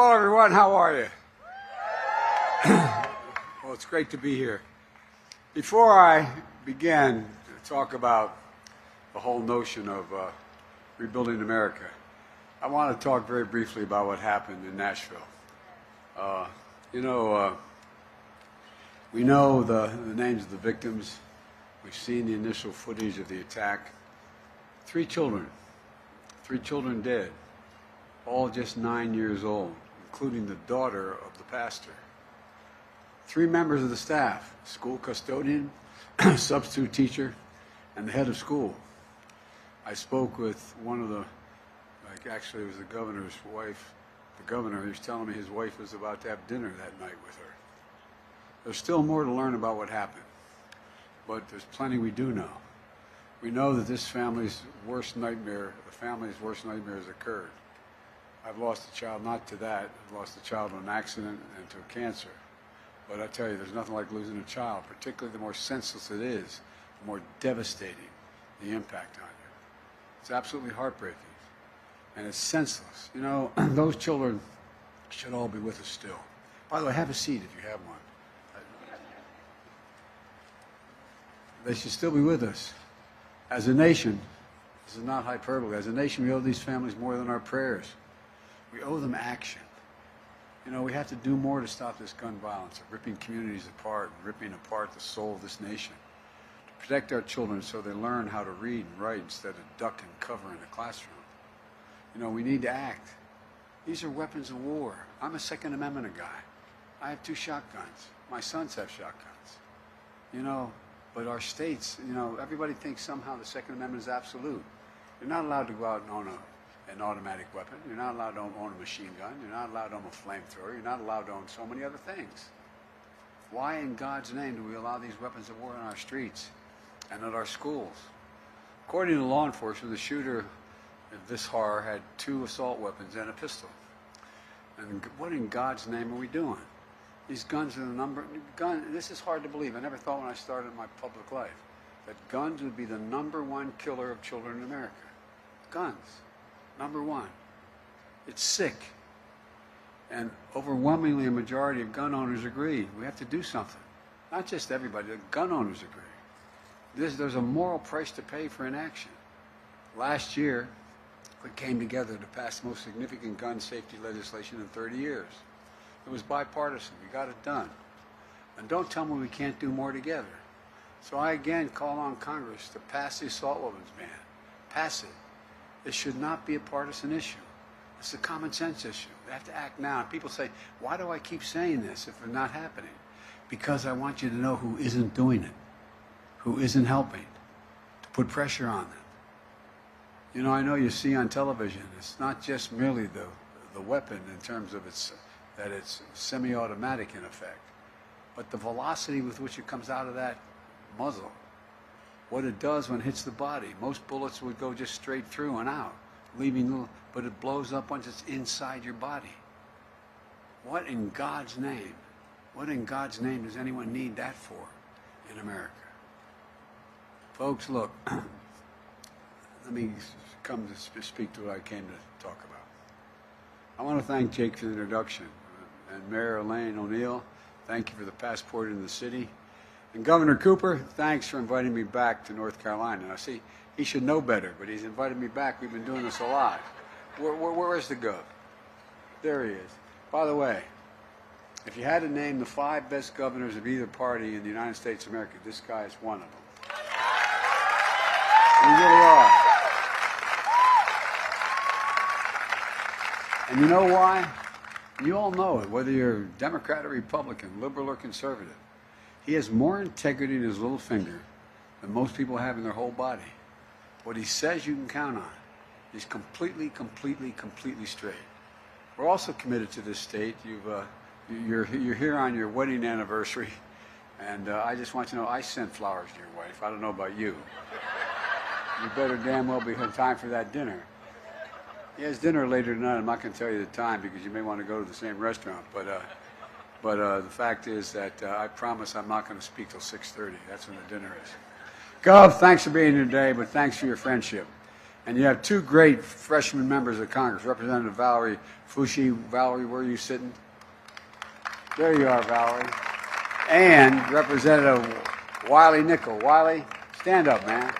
Hello, everyone. How are you? Well, it's great to be here. Before I begin to talk about the whole notion of rebuilding America, I want to talk very briefly about what happened in Nashville. We know the names of the victims. We've seen the initial footage of the attack. 3 children dead, all just 9 years old, including the daughter of the pastor. 3 members of the staff, school custodian, substitute teacher, and the head of school. I spoke with one of the, actually it was the governor's wife. The governor, he was telling me his wife was about to have dinner that night with her. There's still more to learn about what happened, but there's plenty we do know. We know that this family's worst nightmare, the family's worst nightmare has occurred. I've lost a child not to that. I've lost a child to an accident and to cancer. But I tell you, there's nothing like losing a child, particularly the more senseless it is, the more devastating the impact on you. It's absolutely heartbreaking. And it's senseless. You know, those children should all be with us still. By the way, have a seat if you have one. They should still be with us. As a nation, this is not hyperbole, as a nation we owe these families more than our prayers. We owe them action. You know, we have to do more to stop this gun violence, of ripping communities apart, and ripping apart the soul of this nation. To protect our children so they learn how to read and write instead of duck and cover in a classroom. You know, we need to act. These are weapons of war. I'm a Second Amendment guy. I have 2 shotguns. My sons have shotguns. You know, but our states, you know, everybody thinks somehow the Second Amendment is absolute. You're not allowed to go out and own an automatic weapon. You're not allowed to own a machine gun. You're not allowed to own a flamethrower. You're not allowed to own so many other things. Why in God's name do we allow these weapons of war in our streets and at our schools? According to law enforcement, the shooter of this horror had 2 assault weapons and a pistol. And what in God's name are we doing? These guns are the number. This is hard to believe. I never thought when I started my public life that guns would be the #1 killer of children in America. Guns, #1. It's sick. And overwhelmingly a majority of gun owners agree. We have to do something. Not just everybody, the gun owners agree. There's a moral price to pay for inaction. Last year, we came together to pass the most significant gun safety legislation in 30 years. It was bipartisan. We got it done. And don't tell me we can't do more together. So I again call on Congress to pass the assault weapons ban. Pass it. It should not be a partisan issue. It's a common sense issue. We have to act now. And people say, why do I keep saying this if it's not happening? Because I want you to know who isn't doing it, who isn't helping, to put pressure on them. You know, I know you see on television, it's not just merely the weapon in terms of that it's semi-automatic in effect, but the velocity with which it comes out of that muzzle, what it does when it hits the body. Most bullets would go just straight through and out, but it blows up once it's inside your body. What in God's name does anyone need that for in America? Folks, look, let me come to speak to what I came to talk about. I want to thank Jake for the introduction, and Mayor Elaine O'Neill, thank you for the passport into the city. And Governor Cooper, thanks for inviting me back to North Carolina. Now, see, he should know better, but he's invited me back. We've been doing this a lot. Where is the Gov? There he is. By the way, if you had to name the 5 best governors of either party in the United States of America, this guy is one of them. We really are. And you know why? You all know it, whether you're Democrat or Republican, liberal or conservative. He has more integrity in his little finger than most people have in their whole body. What he says you can count on. He's completely straight. We're also committed to this state. You're here on your wedding anniversary, and I just want you to know I sent flowers to your wife. I don't know about you. You better damn well be in time for that dinner. He has dinner later tonight. I'm not going to tell you the time because you may want to go to the same restaurant. But the fact is that I promise I'm not going to speak till 6:30. That's when the dinner is. Gov, thanks for being here today, but thanks for your friendship. And you have two great freshman members of Congress, Representative Valerie Fushi. Valerie, where are you sitting? There you are, Valerie. And Representative Wiley Nickel. Wiley, stand up, man.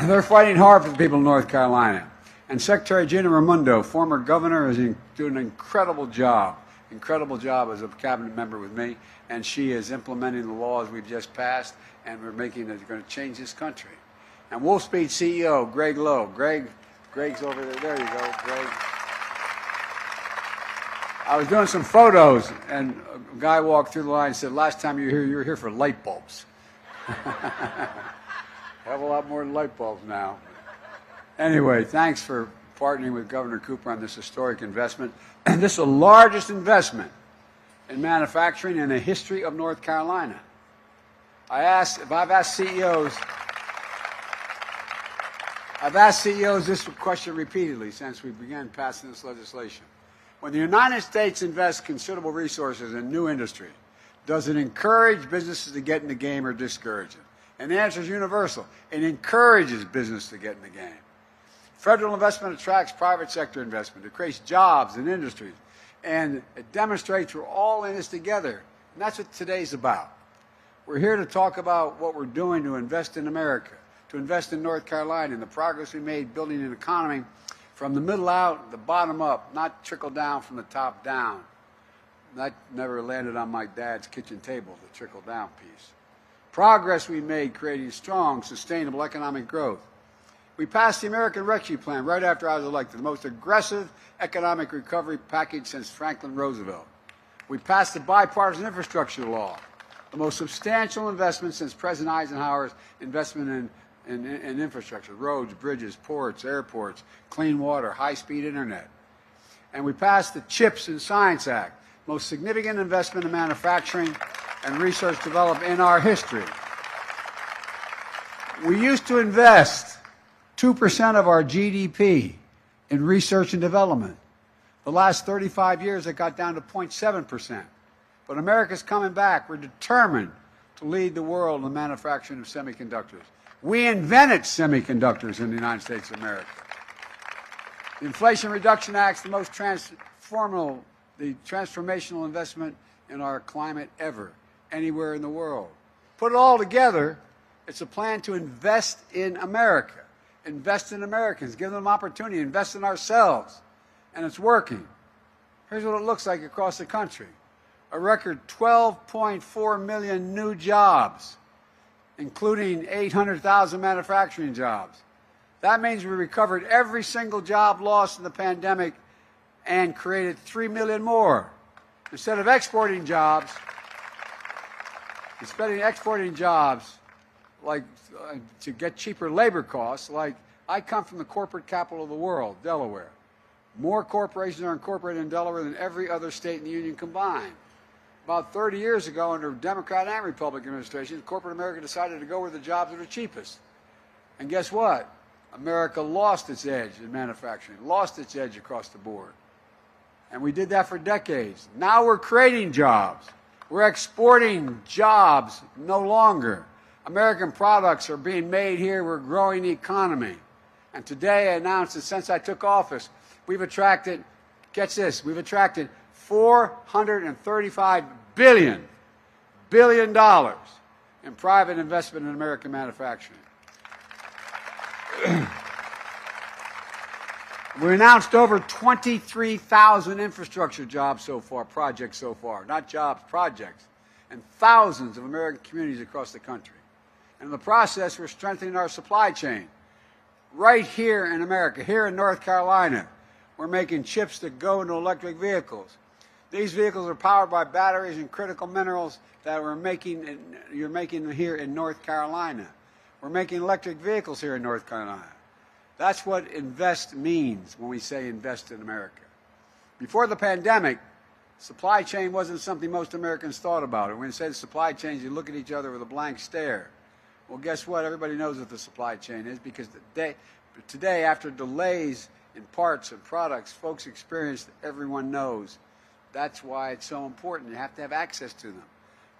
They're fighting hard for the people of North Carolina. And Secretary Gina Raimondo, former governor, is doing an incredible job as a cabinet member with me. And she is implementing the laws we've just passed, and we're going to change this country. And Wolfspeed CEO, Greg Lowe. Greg's over there. There you go, Greg. I was doing some photos, and a guy walked through the line and said, last time you were here for light bulbs. Have a lot more light bulbs now. Anyway, thanks for partnering with Governor Cooper on this historic investment. This is the largest investment in manufacturing in the history of North Carolina. I've asked CEOs this question repeatedly since we began passing this legislation. When the United States invests considerable resources in new industry, does it encourage businesses to get in the game or discourage them? And the answer is universal. It encourages business to get in the game. Federal investment attracts private sector investment. It creates jobs and industries. And it demonstrates we're all in this together. And that's what today's about. We're here to talk about what we're doing to invest in America, to invest in North Carolina, and the progress we made building an economy from the middle out, the bottom up, not trickle down from the top down. That never landed on my dad's kitchen table, the trickle down piece. Progress we made creating strong, sustainable economic growth. We passed the American Rescue Plan right after I was elected, the most aggressive economic recovery package since Franklin Roosevelt. We passed the bipartisan infrastructure law, the most substantial investment since President Eisenhower's investment in infrastructure, roads, bridges, ports, airports, clean water, high-speed internet. And we passed the CHIPS and Science Act, most significant investment in manufacturing and research development in our history. We used to invest 2% of our GDP in research and development. The last 35 years, it got down to 0.7%. But America's coming back. We're determined to lead the world in the manufacturing of semiconductors. We invented semiconductors in the United States of America. The Inflation Reduction Act is the most transformational investment in our climate ever, anywhere in the world. Put it all together, it's a plan to invest in America, invest in Americans, give them opportunity, invest in ourselves, and it's working. Here's what it looks like across the country. A record 12.4 million new jobs, including 800,000 manufacturing jobs. That means we recovered every single job lost in the pandemic and created 3 million more. Instead of exporting jobs, like to get cheaper labor costs, like I come from the corporate capital of the world, Delaware. More corporations are incorporated in Delaware than every other state in the Union combined. About 30 years ago, under Democrat and Republican administrations, corporate America decided to go where the jobs are the cheapest. And guess what? America lost its edge in manufacturing, lost its edge across the board. And we did that for decades. Now we're creating jobs. We're exporting jobs no longer. American products are being made here. We're growing the economy. And today I announced that since I took office, we've attracted, catch this, we've attracted $435 billion in private investment in American manufacturing. We announced over 23,000 infrastructure jobs so far, projects so far, not jobs, projects, and thousands of American communities across the country. And in the process, we're strengthening our supply chain. Right here in America, here in North Carolina, we're making chips that go into electric vehicles. These vehicles are powered by batteries and critical minerals that you're making here in North Carolina. We're making electric vehicles here in North Carolina. That's what invest means when we say invest in America. Before the pandemic, supply chain wasn't something most Americans thought about. And when you say the supply chain, you look at each other with a blank stare. Well, guess what? Everybody knows what the supply chain is because today, after delays in parts and products, folks experience, everyone knows. That's why it's so important. You have to have access to them.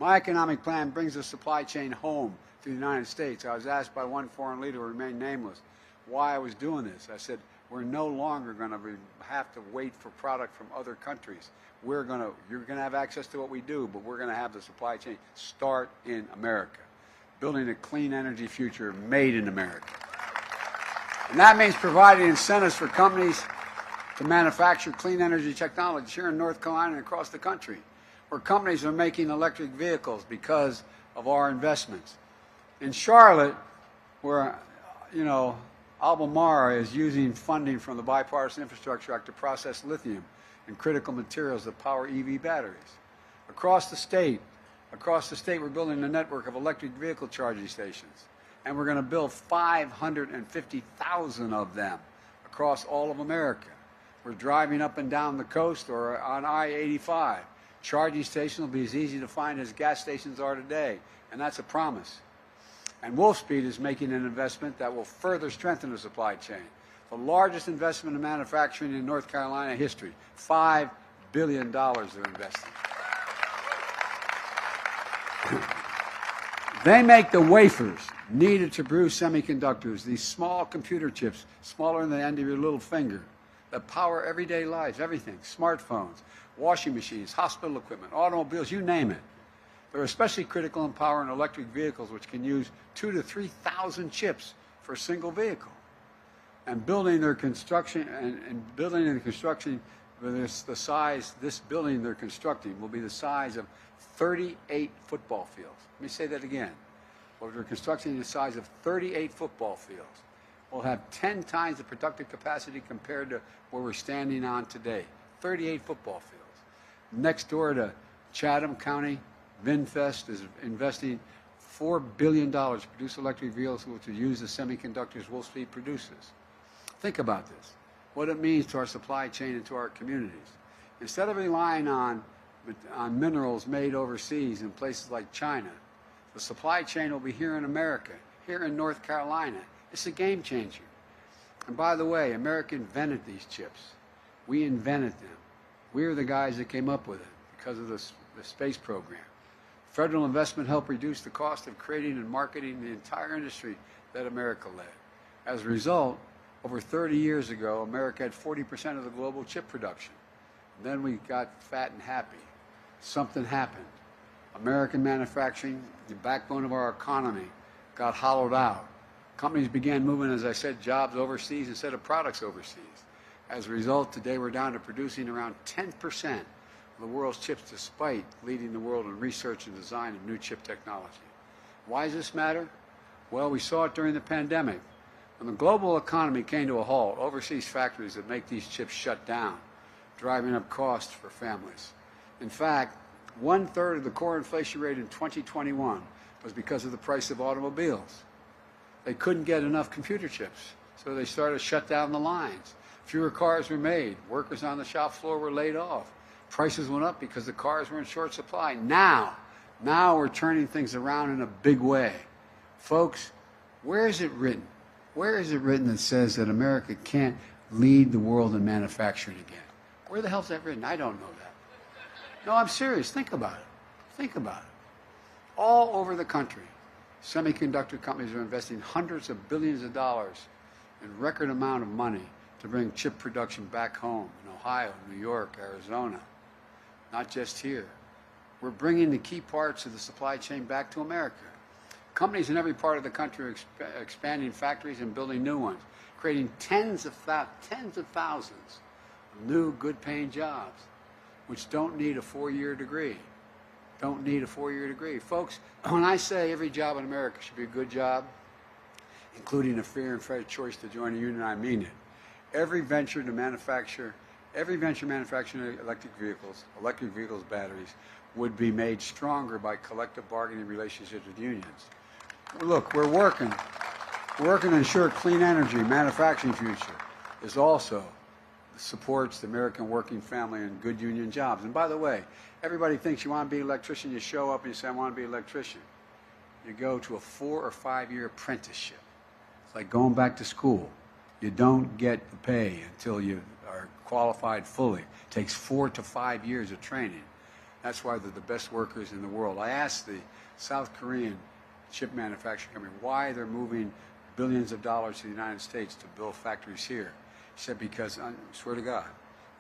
My economic plan brings the supply chain home to the United States. I was asked by one foreign leader who remained nameless why I was doing this. I said, we're no longer going to have to wait for product from other countries. You're going to have access to what we do, but we're going to have the supply chain start in America, building a clean energy future made in America. And that means providing incentives for companies to manufacture clean energy technology here in North Carolina and across the country, where companies are making electric vehicles because of our investments. In Charlotte, where, Albemarle is using funding from the Bipartisan Infrastructure Act to process lithium and critical materials that power EV batteries. Across the state, we're building a network of electric vehicle charging stations, and we're going to build 550,000 of them across all of America. We're driving up and down the coast or on I-85. Charging stations will be as easy to find as gas stations are today, and that's a promise. And Wolfspeed is making an investment that will further strengthen the supply chain. The largest investment in manufacturing in North Carolina history, $5 billion they're investing. They make the wafers needed to produce semiconductors, these small computer chips, smaller than the end of your little finger, that power everyday lives, everything, smartphones, washing machines, hospital equipment, automobiles, you name it. They're especially critical in power in electric vehicles, which can use 2,000 to 3,000 chips for a single vehicle. And building their construction this building they're constructing will be the size of 38 football fields. Let me say that again. Well, they're constructing the size of 38 football fields. We'll have 10 times the productive capacity compared to where we're standing on today. 38 football fields. Next door to Chatham County, VinFast is investing $4 billion to produce electric vehicles to use the semiconductors Wolfspeed produces. Think about this, what it means to our supply chain and to our communities. Instead of relying on minerals made overseas in places like China, the supply chain will be here in America, here in North Carolina. It's a game changer. And by the way, America invented these chips. We invented them. We are the guys that came up with it because of the space program. Federal investment helped reduce the cost of creating and marketing the entire industry that America led. As a result, over 30 years ago, America had 40% of the global chip production. And then we got fat and happy. Something happened. American manufacturing, the backbone of our economy, got hollowed out. Companies began moving, as I said, jobs overseas instead of products overseas. As a result, today we're down to producing around 10% of the world's chips, despite leading the world in research and design of new chip technology. Why does this matter? Well, we saw it during the pandemic. When the global economy came to a halt, overseas factories that make these chips shut down, driving up costs for families. In fact, 1/3 of the core inflation rate in 2021 was because of the price of automobiles. They couldn't get enough computer chips, so they started to shut down the lines. Fewer cars were made. Workers on the shop floor were laid off. Prices went up because the cars were in short supply. Now we're turning things around in a big way. Folks, where is it written? Where is it written that says that America can't lead the world in manufacturing again? Where the hell is that written? I don't know that. No, I'm serious. Think about it. Think about it. All over the country, semiconductor companies are investing hundreds of billions of dollars in record amount of money to bring chip production back home in Ohio, New York, Arizona. Not just here. We're bringing the key parts of the supply chain back to America. Companies in every part of the country are expanding factories and building new ones, creating tens of thousands of new, good-paying jobs, which don't need a four-year degree. Don't need a four-year degree. Folks, when I say every job in America should be a good job, including a fair and fair choice to join a union, I mean it. Every venture manufacturing electric vehicles, batteries, would be made stronger by collective bargaining relationships with unions. Look, we're working to ensure clean energy manufacturing future is also supports the American working family and good union jobs. And by the way, everybody thinks you want to be an electrician, you show up and you say, I want to be an electrician. You go to a 4 or 5 year apprenticeship. It's like going back to school. You don't get the pay until you are qualified fully. It takes 4 to 5 years of training. That's why they're the best workers in the world. I asked the South Korean chip manufacturing company why they're moving billions of dollars to the United States to build factories here. He said, because, I swear to God,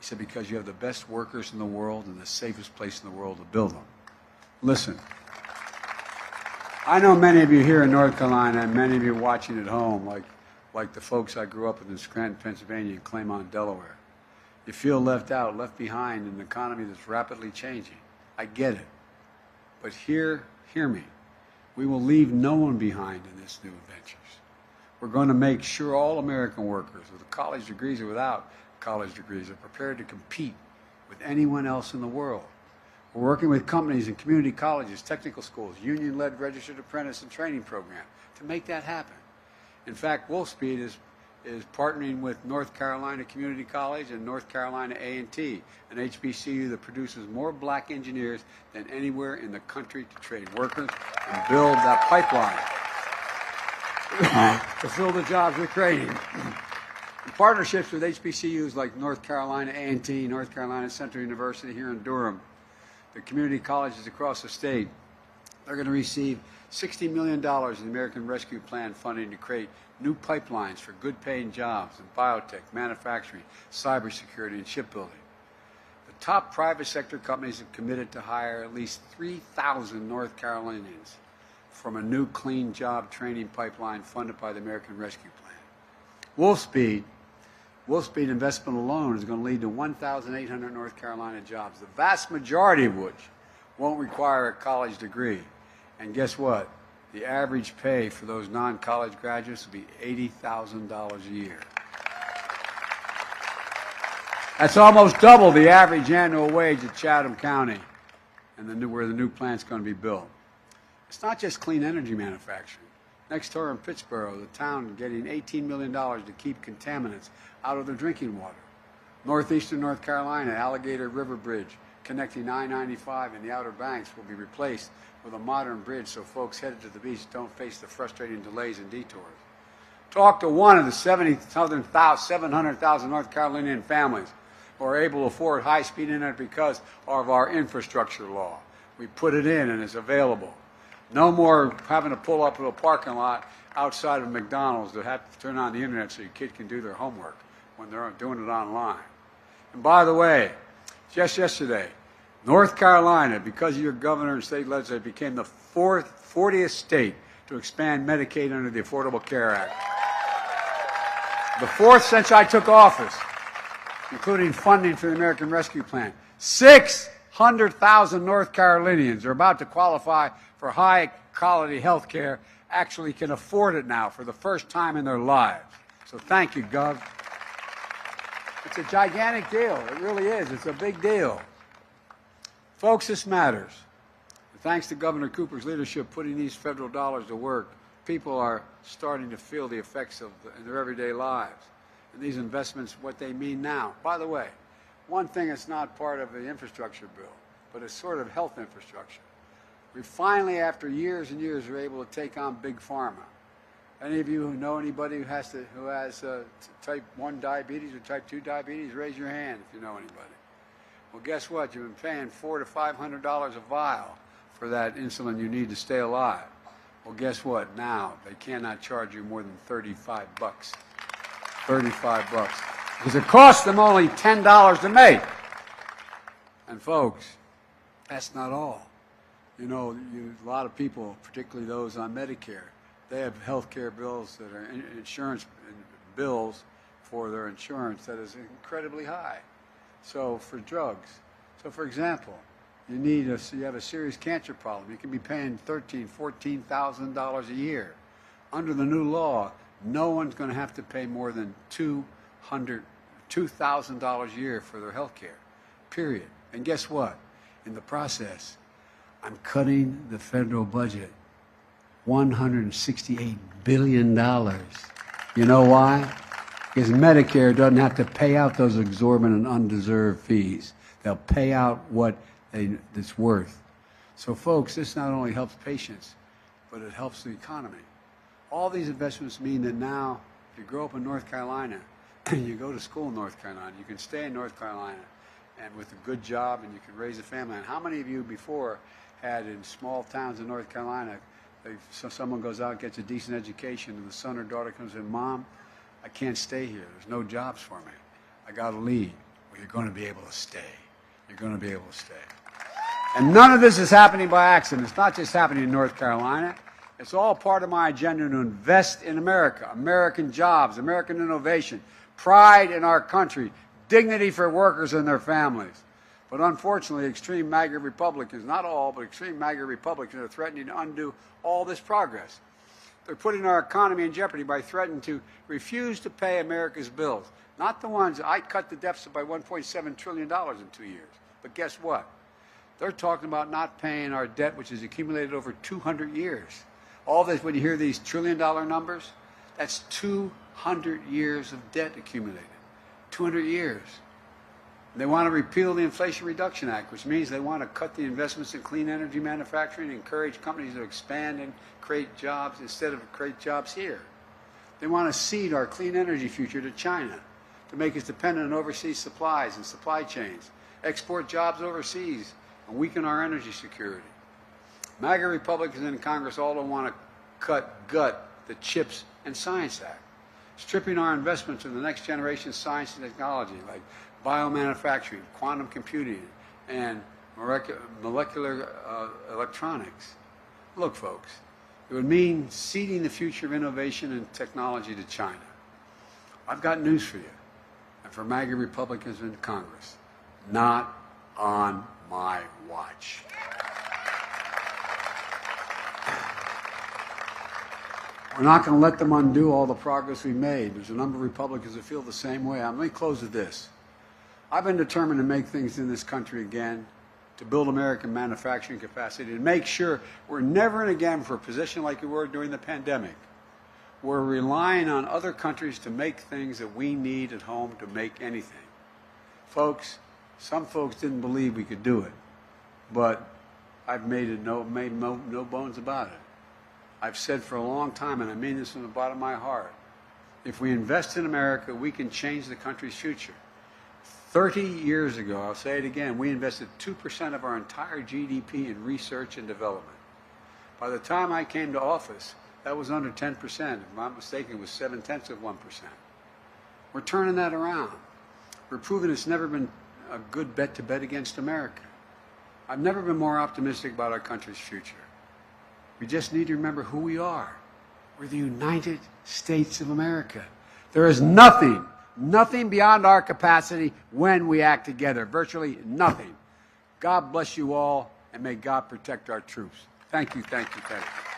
he said, because you have the best workers in the world and the safest place in the world to build them. Listen, I know many of you here in North Carolina and many of you watching at home, like the folks I grew up with in Scranton, Pennsylvania, and Claymont, Delaware. You feel left out, left behind in an economy that's rapidly changing. I get it. But hear me. We will leave no one behind in this new adventures. We're going to make sure all American workers, with college degrees or without college degrees, are prepared to compete with anyone else in the world. We're working with companies and community colleges, technical schools, union-led registered apprentice and training program to make that happen. In fact, Wolfspeed is partnering with North Carolina Community College and North Carolina A&T, an HBCU that produces more black engineers than anywhere in the country to train workers and build that pipeline to fill the jobs we're creating. In partnerships with HBCUs like North Carolina A&T, North Carolina Central University here in Durham, the community colleges across the state, they're going to receive $60 million in the American Rescue Plan funding to create new pipelines for good-paying jobs in biotech, manufacturing, cybersecurity, and shipbuilding. The top private sector companies have committed to hire at least 3,000 North Carolinians from a new clean job training pipeline funded by the American Rescue Plan. Wolfspeed investment alone is going to lead to 1,800 North Carolina jobs, the vast majority of which won't require a college degree. And guess what? The average pay for those non-college graduates will be $80,000 a year. That's almost double the average annual wage at Chatham County and where the new plant's going to be built. It's not just clean energy manufacturing. Next door in Pittsburgh, the town getting $18 million to keep contaminants out of their drinking water. Northeastern North Carolina, Alligator River Bridge, connecting I-95 and the Outer Banks, will be replaced with a modern bridge so folks headed to the beach don't face the frustrating delays and detours. Talk to one of the 700,000 North Carolinian families who are able to afford high-speed internet because of our infrastructure law. We put it in and it's available. No more having to pull up to a parking lot outside of McDonald's to have to turn on the internet so your kid can do their homework when they're doing it online. And by the way, just yesterday, North Carolina, because of your governor and state legislature, became the 40th state to expand Medicaid under the Affordable Care Act. The fourth since I took office, including funding for the American Rescue Plan. 600,000 North Carolinians are about to qualify for high-quality health care, actually can afford it now for the first time in their lives. So thank you, Gov. It's a gigantic deal. It really is. It's a big deal. Folks, this matters. And thanks to Governor Cooper's leadership putting these federal dollars to work, people are starting to feel the effects of in their everyday lives. And these investments, what they mean now. By the way, one thing that's not part of the infrastructure bill, but it's sort of health infrastructure. We finally, after years and years, are able to take on Big Pharma. Any of you who know anybody who has type 1 diabetes or type 2 diabetes, raise your hand if you know anybody. Well, guess what? You've been paying $400 to $500 a vial for that insulin you need to stay alive. Well, guess what? Now they cannot charge you more than $35. $35. Because it costs them only $10 to make. And folks, that's not all. You know, a lot of people, particularly those on Medicare, they have health care bills that are insurance bills for their insurance that is incredibly high. So for drugs, so for example, you have a serious cancer problem. You can be paying $13,000, $14,000 a year. Under the new law, no one's going to have to pay more than $2,000 a year for their health care, period. And guess what? In the process, I'm cutting the federal budget $168 billion. You know why? Because Medicare doesn't have to pay out those exorbitant, undeserved fees. They'll pay out what it's worth. So, folks, this not only helps patients, but it helps the economy. All these investments mean that now, if you grow up in North Carolina, you go to school in North Carolina, you can stay in North Carolina, and with a good job, and you can raise a family. And how many of you before had in small towns in North Carolina, someone goes out, gets a decent education, and the son or daughter comes in, Mom, I can't stay here. There's no jobs for me. I got to leave. Well, you're going to be able to stay. You're going to be able to stay. And none of this is happening by accident. It's not just happening in North Carolina. It's all part of my agenda to invest in America, American jobs, American innovation, pride in our country, dignity for workers and their families. But unfortunately, extreme MAGA Republicans, not all, but extreme MAGA Republicans are threatening to undo all this progress. They're putting our economy in jeopardy by threatening to refuse to pay America's bills. Not the ones, I cut the deficit by $1.7 trillion in 2 years. But guess what? They're talking about not paying our debt, which has accumulated over 200 years. All this, when you hear these trillion-dollar numbers, that's 200 years of debt accumulated. 200 years. They want to repeal the Inflation Reduction Act, which means they want to cut the investments in clean energy manufacturing and encourage companies to expand and create jobs instead of create jobs here. They want to cede our clean energy future to China to make us dependent on overseas supplies and supply chains, export jobs overseas, and weaken our energy security. MAGA Republicans in Congress all don't want to gut the CHIPS and Science Act, stripping our investments in the next generation of science and technology like biomanufacturing, quantum computing, and molecular electronics. Look, folks, it would mean ceding the future of innovation and technology to China. I've got news for you, and for MAGA Republicans in Congress, not on my watch. We're not going to let them undo all the progress we've made. There's a number of Republicans that feel the same way. Let me close with this. I've been determined to make things in this country again, to build American manufacturing capacity, to make sure we're never and again for a position like we were during the pandemic. We're relying on other countries to make things that we need at home to make anything. Folks, some folks didn't believe we could do it, but I've made no bones about it. I've said for a long time, and I mean this from the bottom of my heart, if we invest in America, we can change the country's future. 30 years ago, I'll say it again, we invested 2% of our entire GDP in research and development. By the time I came to office, that was under 10%. If I'm not mistaken, it was 0.7%. We're turning that around. We're proving it's never been a good bet to bet against America. I've never been more optimistic about our country's future. We just need to remember who we are. We're the United States of America. There is nothing beyond our capacity when we act together. Virtually nothing. God bless you all, and may God protect our troops. Thank you, thank you, thank you.